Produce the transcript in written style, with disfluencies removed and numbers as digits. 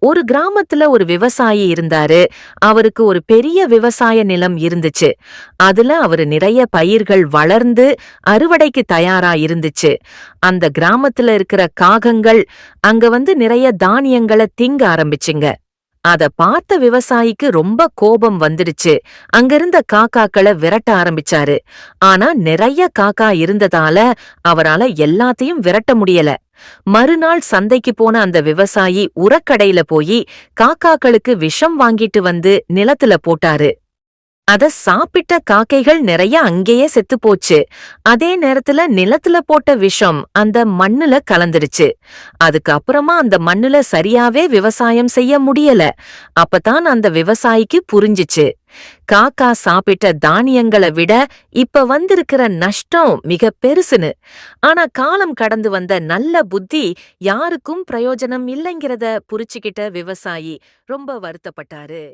ஒரு கிராமத்துல ஒரு விவசாயி இருந்தாரு. அவருக்கு ஒரு பெரிய விவசாய நிலம் இருந்துச்சு. அதுல அவரு நிறைய பயிர்கள் வளர்ந்து அறுவடைக்கு தயாரா இருந்துச்சு. அந்த கிராமத்துல இருக்கிற காகங்கள் அங்க வந்து நிறைய தானியங்கள திங்க ஆரம்பிச்சுங்க. அத பார்த்த விவசாயிக்கு ரொம்ப கோபம் வந்துடுச்சு. அங்கிருந்த காக்காக்கள விரட்ட ஆரம்பிச்சாரு. ஆனா நிறைய காக்கா இருந்ததால அவரால எல்லாத்தையும் விரட்ட முடியல. மறுநாள் சந்தைக்கு போன அந்த விவசாயி உரக்கடையில போய் காக்காக்களுக்கு விஷம் வாங்கிட்டு வந்து நிலத்துல போட்டாரு. அத சாப்பிட்ட காக்கைகள் நிறைய அங்கேயே செத்துப் போச்சு. அதே நேரத்துல நிலத்துல போட்ட விஷம் அந்த மண்ணுல கலந்துடுச்சு. அதுக்கு அப்புறமா அந்த மண்ணுல சரியாவே விவசாயம் செய்ய முடியல. அப்பதான் அந்த விவசாயிக்கு புரிஞ்சுச்சு. காக்கா சாப்பிட்ட தானியங்களை விட இப்ப வந்திருக்கிற நஷ்டம் மிக பெருசுன்னு. ஆனா காலம் கடந்து வந்த நல்ல புத்தி யாருக்கும் பிரயோஜனம் இல்லைங்கிறத புரிச்சுக்கிட்ட விவசாயி ரொம்ப வருத்தப்பட்டாரு.